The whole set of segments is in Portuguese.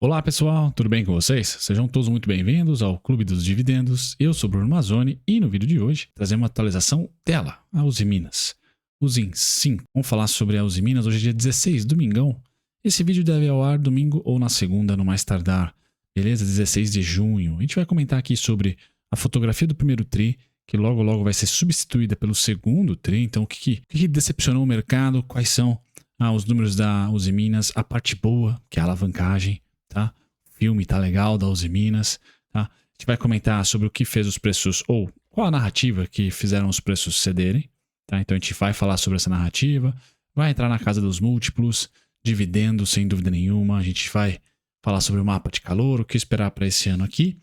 Olá pessoal, tudo bem com vocês? Sejam todos muito bem-vindos ao Clube dos Dividendos. Eu sou Bruno Mazzoni e no vídeo de hoje trazemos uma atualização dela, a Usiminas. Usim 5. Vamos falar sobre a Usiminas hoje é dia 16, domingão. Esse vídeo deve ao ar domingo ou na segunda, no mais tardar. Beleza? 16 de junho. A gente vai comentar aqui sobre a fotografia do primeiro TRI, que logo logo vai ser substituída pelo segundo TRI. Então o que decepcionou o mercado, quais são os números da Usiminas, a parte boa, que é a alavancagem. Tá? O filme tá legal da Usiminas, tá? A gente vai comentar sobre o que fez os preços, ou qual a narrativa que fizeram os preços cederem, tá? Então a gente vai falar sobre essa narrativa, vai entrar na casa dos múltiplos, dividendos sem dúvida nenhuma, a gente vai falar sobre o mapa de calor, o que esperar para esse ano aqui,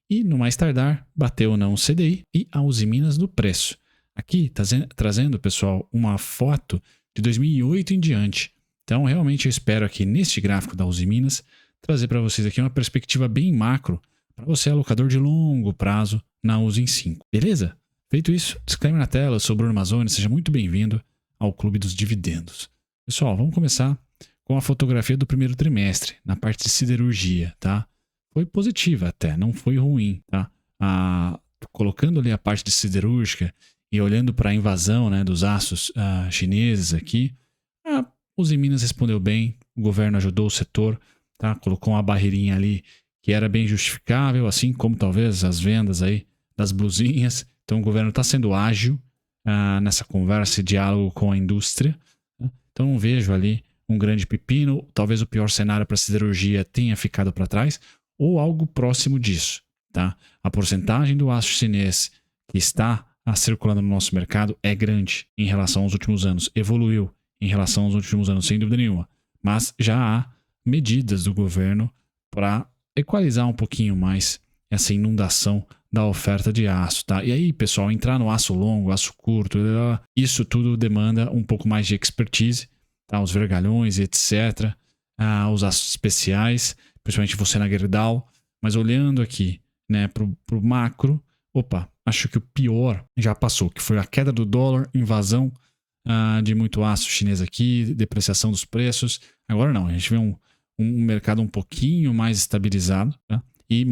e no mais tardar, bateu ou não o CDI e a Usiminas no preço. Aqui tá trazendo, pessoal, uma foto de 2008 em diante. Então realmente eu espero aqui neste gráfico da Usiminas trazer para vocês aqui uma perspectiva bem macro para você, alocador de longo prazo na Usim 5. Beleza? Feito isso, disclaimer na tela, eu sou Bruno Mazzoni, seja muito bem-vindo ao Clube dos Dividendos. Pessoal, vamos começar com a fotografia do primeiro trimestre, na parte de siderurgia, tá? Foi positiva até, não foi ruim, tá? Colocando ali a parte de siderúrgica e olhando para a invasão, né, dos aços chineses aqui, a Usiminas respondeu bem, o governo ajudou o setor, tá? Colocou uma barreirinha ali que era bem justificável, assim como talvez as vendas aí das blusinhas. Então o governo está sendo ágil nessa conversa e diálogo com a indústria. Tá? Então não vejo ali um grande pepino. Talvez o pior cenário para a siderurgia tenha ficado para trás ou algo próximo disso. Tá? A porcentagem do aço chinês que está circulando no nosso mercado é grande em relação aos últimos anos. Evoluiu em relação aos últimos anos, sem dúvida nenhuma. Mas já há medidas do governo para equalizar um pouquinho mais essa inundação da oferta de aço, tá? E aí, pessoal, entrar no aço longo, aço curto, isso tudo demanda um pouco mais de expertise, tá? Os vergalhões, etc. Os aços especiais, principalmente você na Gerdau. Mas olhando aqui, né, pro macro, acho que o pior já passou, que foi a queda do dólar, invasão de muito aço chinês aqui, depreciação dos preços. Agora não, a gente vê um mercado um pouquinho mais estabilizado, tá? E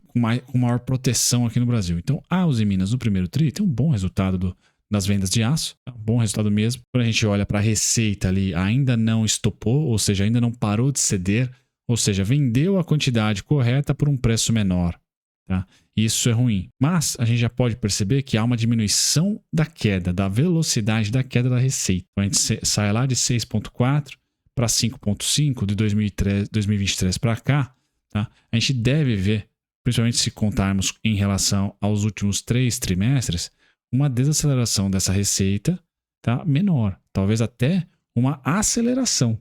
com maior proteção aqui no Brasil. Então, a Usiminas no primeiro TRI tem um bom resultado das vendas de aço, tá? Um bom resultado mesmo. Quando a gente olha para a receita ali, ainda não estopou, ou seja, ainda não parou de ceder, ou seja, vendeu a quantidade correta por um preço menor. Tá? Isso é ruim. Mas a gente já pode perceber que há uma diminuição da queda, da velocidade da queda da receita. Então, a gente sai lá de 6,4 para 5,5 de 2023 para cá, tá? A gente deve ver, principalmente se contarmos em relação aos últimos 3 trimestres, uma desaceleração dessa receita, tá? Menor, talvez até uma aceleração,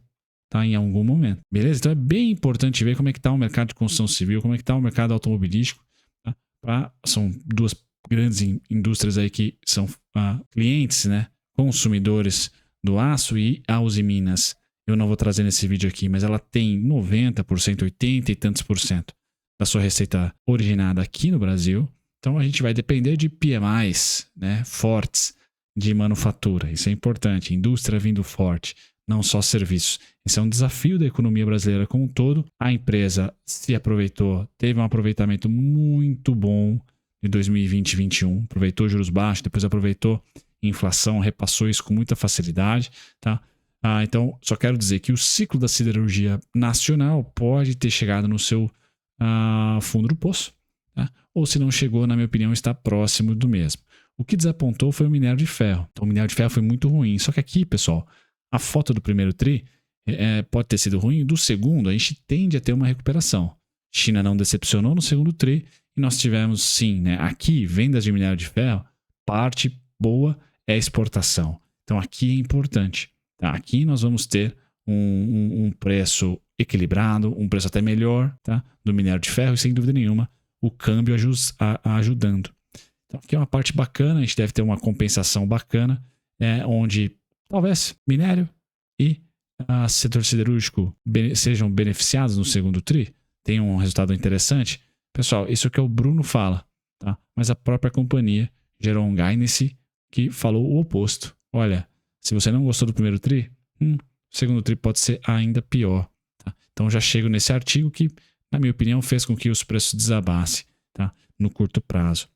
tá? Em algum momento, beleza? Então é bem importante ver como é que está o mercado de construção civil, como é que está o mercado automobilístico, tá? São duas grandes indústrias aí que são clientes, né? Consumidores do aço, e a Usiminas, eu não vou trazer nesse vídeo aqui, mas ela tem 90%, 80 e tantos por cento da sua receita originada aqui no Brasil. Então a gente vai depender de PMIs, né, fortes de manufatura. Isso é importante. Indústria vindo forte, não só serviços. Esse é um desafio da economia brasileira como um todo. A empresa se aproveitou, teve um aproveitamento muito bom de 2020 e 2021. Aproveitou juros baixos, depois aproveitou inflação, repassou isso com muita facilidade, tá? Então, só quero dizer que o ciclo da siderurgia nacional pode ter chegado no seu fundo do poço, tá? Ou se não chegou, na minha opinião, está próximo do mesmo. O que desapontou foi o minério de ferro. Então, o minério de ferro foi muito ruim. Só que aqui, pessoal, a foto do primeiro TRI pode ter sido ruim. Do segundo, a gente tende a ter uma recuperação. China não decepcionou no segundo TRI e nós tivemos, sim, né, aqui, vendas de minério de ferro, parte boa é exportação. Então, aqui é importante. Tá? Aqui nós vamos ter um preço equilibrado, um preço até melhor, tá? Do minério de ferro, e sem dúvida nenhuma o câmbio ajudando. Então aqui é uma parte bacana, a gente deve ter uma compensação bacana, onde talvez minério e setor siderúrgico sejam beneficiados no segundo TRI, tenham um resultado interessante. Pessoal, isso é o que o Bruno fala, tá? Mas a própria companhia gerou um guidance que falou o oposto. Olha, se você não gostou do primeiro TRI, o segundo TRI pode ser ainda pior. Tá? Então já chego nesse artigo que, na minha opinião, fez com que os preços desabassem, tá? No curto prazo.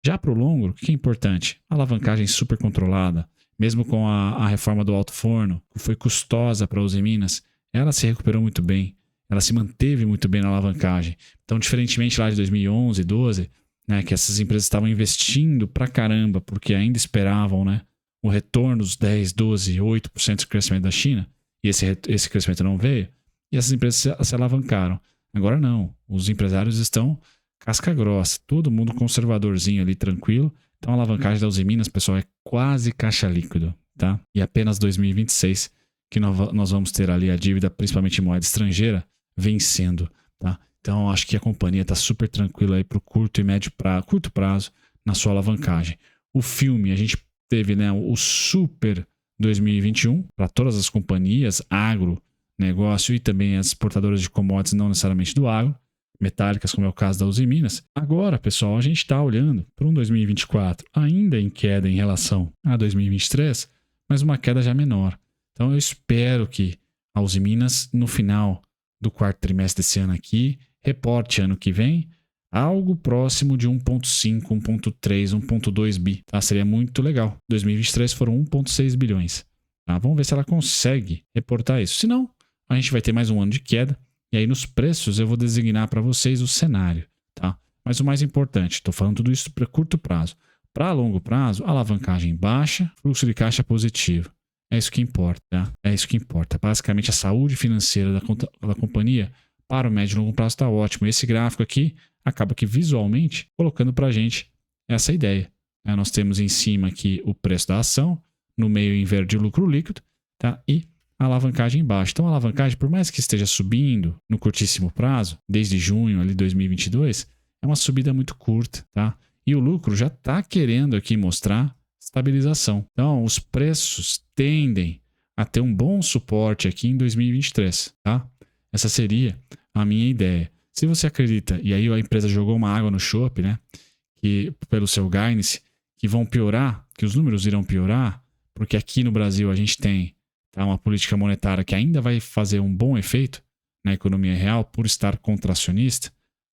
Já para o longo, o que é importante? A alavancagem super controlada, mesmo com a reforma do alto forno, que foi custosa para a Usiminas, ela se recuperou muito bem, ela se manteve muito bem na alavancagem. Então, diferentemente lá de 2011, 2012, né, que essas empresas estavam investindo pra caramba, porque ainda esperavam, né, o retorno dos 10, 12, 8% de crescimento da China, e esse crescimento não veio, e essas empresas se alavancaram. Agora não, os empresários estão casca grossa, todo mundo conservadorzinho ali, tranquilo. Então a alavancagem da Usiminas, pessoal, é quase caixa líquido, tá? E apenas 2026 que nós vamos ter ali a dívida, principalmente em moeda estrangeira, vencendo, tá? Então acho que a companhia está super tranquila aí para o curto e médio prazo, curto prazo na sua alavancagem. O filme, a gente teve, né, o super 2021 para todas as companhias, agro, negócio e também as exportadoras de commodities, não necessariamente do agro, metálicas, como é o caso da Usiminas. Agora, pessoal, a gente está olhando para um 2024 ainda em queda em relação a 2023, mas uma queda já menor. Então eu espero que a Usiminas, no final do quarto trimestre desse ano aqui, reporte ano que vem algo próximo de 1,5, 1,3, 1,2 bi. Tá? Seria muito legal. 2023 foram 1,6 bilhões. Tá? Vamos ver se ela consegue reportar isso. Se não, a gente vai ter mais um ano de queda. E aí nos preços eu vou designar para vocês o cenário. Tá? Mas o mais importante, estou falando tudo isso para curto prazo. Para longo prazo, alavancagem baixa, fluxo de caixa positivo. É isso que importa. Tá? É isso que importa. Basicamente a saúde financeira da companhia para o médio e longo prazo está ótimo. Esse gráfico aqui acaba que visualmente colocando para a gente essa ideia. Nós temos em cima aqui o preço da ação, no meio em verde o lucro líquido, tá? E a alavancagem embaixo. Então a alavancagem, por mais que esteja subindo no curtíssimo prazo, desde junho ali 2022, é uma subida muito curta, tá? E o lucro já está querendo aqui mostrar estabilização. Então os preços tendem a ter um bom suporte aqui em 2023, tá? Essa seria a minha ideia. Se você acredita, e aí a empresa jogou uma água no chope, né? Que pelo seu guidance, que vão piorar, que os números irão piorar, porque aqui no Brasil a gente tem, tá, uma política monetária que ainda vai fazer um bom efeito na economia real por estar contracionista,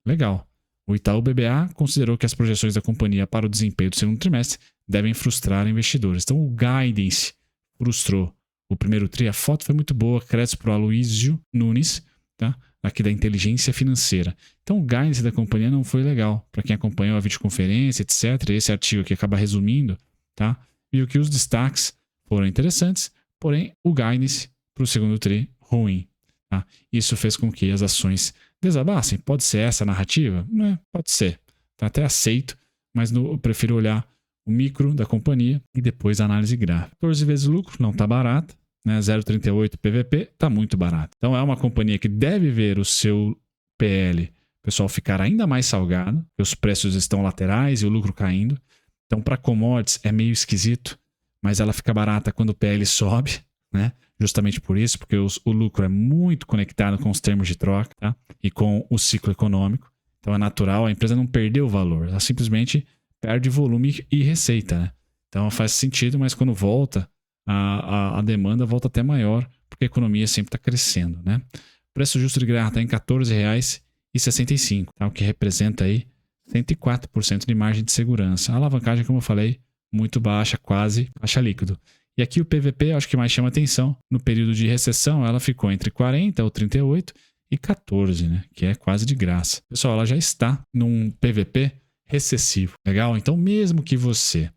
legal. O Itaú BBA considerou que as projeções da companhia para o desempenho do segundo trimestre devem frustrar investidores. Então o guidance frustrou o primeiro tri. A foto foi muito boa, crédito para o Aloysio Nunes, tá? Aqui da inteligência financeira. Então o guidance da companhia não foi legal. Para quem acompanhou a videoconferência, etc. Esse artigo aqui acaba resumindo, tá? Viu que os destaques foram interessantes, porém o guidance para o segundo tri ruim. Tá? Isso fez com que as ações desabassem. Pode ser essa a narrativa? Não, pode ser. Tá? Até aceito, mas eu prefiro olhar o micro da companhia e depois a análise gráfica. 14 vezes lucro, não está barata. 0,38 PVP, está muito barato. Então é uma companhia que deve ver o seu PL, pessoal, ficar ainda mais salgado, porque os preços estão laterais e o lucro caindo. Então para commodities é meio esquisito, mas ela fica barata quando o PL sobe, né? Justamente por isso, porque o lucro é muito conectado com os termos de troca, tá? E com o ciclo econômico. Então é natural, a empresa não perdeu o valor, ela simplesmente perde volume e receita, né? Então faz sentido, mas quando volta, a demanda volta até maior, porque a economia sempre está crescendo, né? O preço justo de grafo está em R$ 14,65, tá? O que representa aí 104% de margem de segurança. A alavancagem, como eu falei, muito baixa, quase caixa líquido. E aqui o PVP, acho que mais chama atenção. No período de recessão, ela ficou entre 40 ou 38 e 14, né? Que é quase de graça. Pessoal, ela já está num PVP recessivo, legal? Então, mesmo que você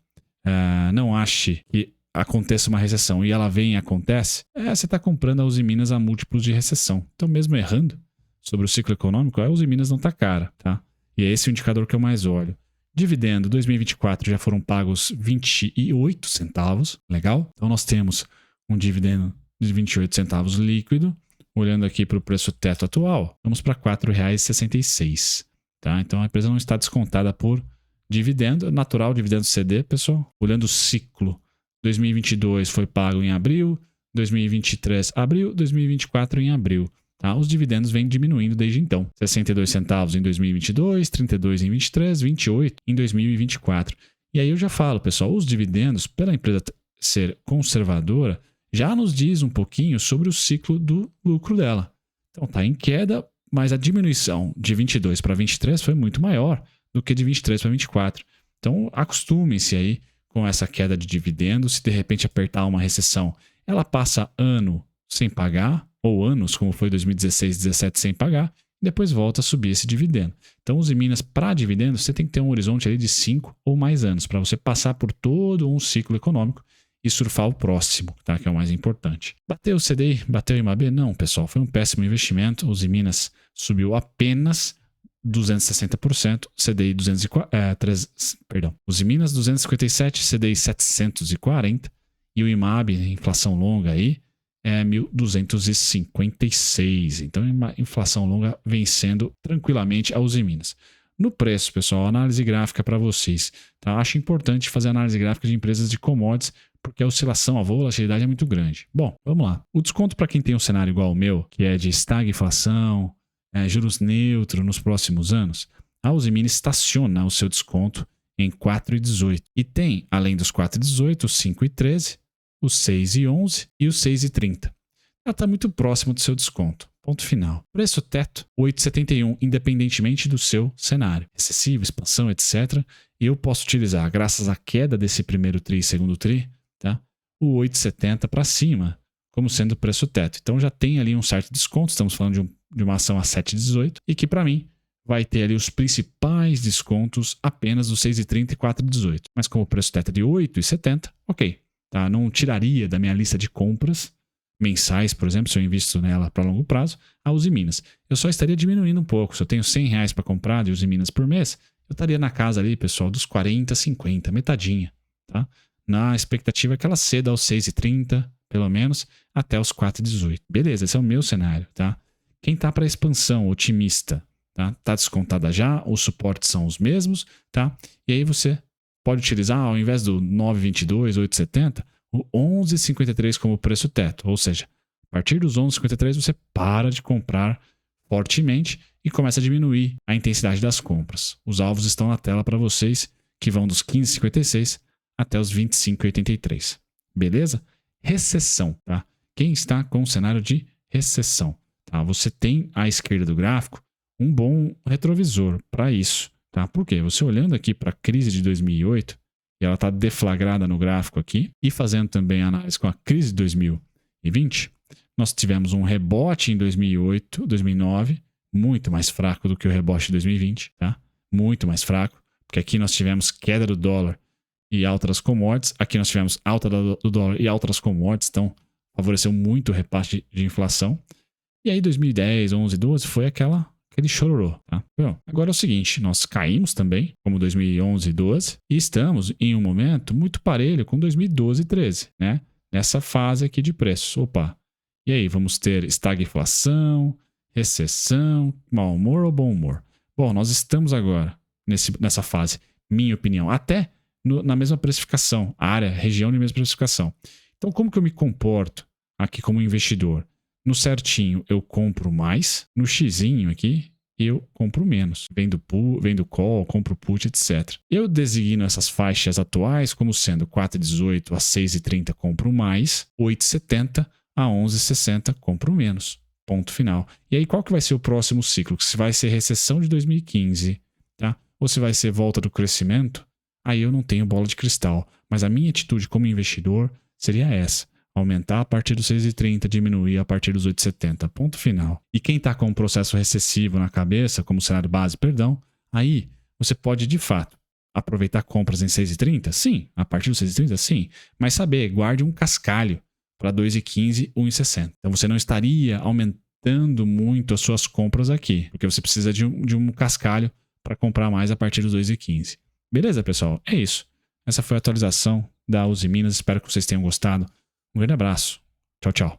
não ache que aconteça uma recessão e ela vem e acontece, você está comprando a Usiminas a múltiplos de recessão. Então, mesmo errando sobre o ciclo econômico, a Usiminas não está cara, tá? E é esse o indicador que eu mais olho. Dividendo 2024 já foram pagos 28 centavos, legal? Então, nós temos um dividendo de 28 centavos líquido. Olhando aqui para o preço teto atual, vamos para R$ 4,66, tá? Então, a empresa não está descontada por dividendo, natural dividendo CD, pessoal. Olhando o ciclo, 2022 foi pago em abril, 2023 abril, 2024 em abril. Tá? Os dividendos vêm diminuindo desde então. 62 centavos em 2022, 32 em 2023, 28 em 2024. E aí eu já falo, pessoal, os dividendos, pela empresa ser conservadora, já nos diz um pouquinho sobre o ciclo do lucro dela. Então está em queda, mas a diminuição de 22 para 23 foi muito maior do que de 23 para 24. Então acostumem-se aí com essa queda de dividendos. Se de repente apertar uma recessão, ela passa ano sem pagar, ou anos, como foi 2016, 2017, sem pagar, e depois volta a subir esse dividendo. Então, os Minas, para dividendos, você tem que ter um horizonte ali de 5 ou mais anos, para você passar por todo um ciclo econômico e surfar o próximo, tá? Que é o mais importante. Bateu o CDI? Bateu o IMAB? Não, pessoal, foi um péssimo investimento. Os Minas subiu apenas 260%, CDI 240, os Minas 257, CDI 740 e o IMAB, inflação longa aí, é 1.256. Então, inflação longa vencendo tranquilamente a Uzi Minas. No preço, pessoal, análise gráfica para vocês. Tá? Acho importante fazer análise gráfica de empresas de commodities, porque a oscilação, a volatilidade é muito grande. Bom, vamos lá. O desconto para quem tem um cenário igual ao meu, que é de estagflação, juros neutros nos próximos anos, a Uzi Minas estaciona o seu desconto em 4,18. E tem, além dos 4,18, os 5,13, os 6,11 e os 6,30. Ela está muito próximo do seu desconto. Ponto final. Preço teto, 8,71, independentemente do seu cenário. Recessivo, expansão, etc. E eu posso utilizar, graças à queda desse primeiro TRI e segundo TRI, tá? O 8,70 para cima, como sendo o preço teto. Então já tem ali um certo desconto, estamos falando de uma ação a 7,18, e que para mim vai ter ali os principais descontos apenas dos 6,30 e 4,18. Mas como o preço teto é de 8,70, ok. Tá? Não tiraria da minha lista de compras mensais, por exemplo, se eu invisto nela para longo prazo, a Uzi Minas. Eu só estaria diminuindo um pouco. Se eu tenho R$100 para comprar de Uzi Minas por mês, eu estaria na casa ali, pessoal, dos 40, 50, metadinha. Tá? Na expectativa que ela ceda aos 6,30, pelo menos, até os 4,18. Beleza, esse é o meu cenário. Tá? Quem está para expansão, otimista, tá descontada já, os suportes são os mesmos, tá? E aí você pode utilizar, ao invés do 9,22, 8,70, o 11,53 como preço teto. Ou seja, a partir dos 11,53 você para de comprar fortemente e começa a diminuir a intensidade das compras. Os alvos estão na tela para vocês, que vão dos 15,56 até os 25,83. Beleza? Recessão, tá? Quem está com o cenário de recessão, tá? Você tem à esquerda do gráfico um bom retrovisor para isso. Tá? Por quê? Você olhando aqui para a crise de 2008, e ela está deflagrada no gráfico aqui, e fazendo também análise com a crise de 2020, nós tivemos um rebote em 2008, 2009, muito mais fraco do que o rebote de 2020, tá? Muito mais fraco, porque aqui nós tivemos queda do dólar e alta das commodities, aqui nós tivemos alta do dólar e alta das commodities, então favoreceu muito o repasse de inflação. E aí 2010, 11, 12 foi aquele chororô, tá? Bom, agora é o seguinte, nós caímos também, como 2011 e 12, e estamos em um momento muito parelho com 2012 e 13, né? Nessa fase aqui de preços. Opa, e aí, vamos ter estagflação, recessão, mau humor ou bom humor? Bom, nós estamos agora nessa fase, minha opinião, até na mesma precificação, área, região de mesma precificação. Então, como que eu me comporto aqui como investidor? No certinho eu compro mais, no xizinho aqui eu compro menos. Vendo call, compro put, etc. Eu designo essas faixas atuais como sendo 4,18 a 6,30 compro mais, 8,70 a 11,60 compro menos. Ponto final. E aí qual que vai ser o próximo ciclo? Se vai ser recessão de 2015, tá? Ou se vai ser volta do crescimento? Aí eu não tenho bola de cristal. Mas a minha atitude como investidor seria essa. Aumentar a partir dos 6,30, diminuir a partir dos 8,70. Ponto final. E quem está com um processo recessivo na cabeça, como cenário base, aí você pode, de fato, aproveitar compras em 6,30? Sim. A partir dos 6,30? Sim. Mas guarde um cascalho para 2,15, 1,60. Então você não estaria aumentando muito as suas compras aqui, porque você precisa de um cascalho para comprar mais a partir dos 2,15. Beleza, pessoal? É isso. Essa foi a atualização da Uzi Minas. Espero que vocês tenham gostado. Um grande abraço. Tchau, tchau.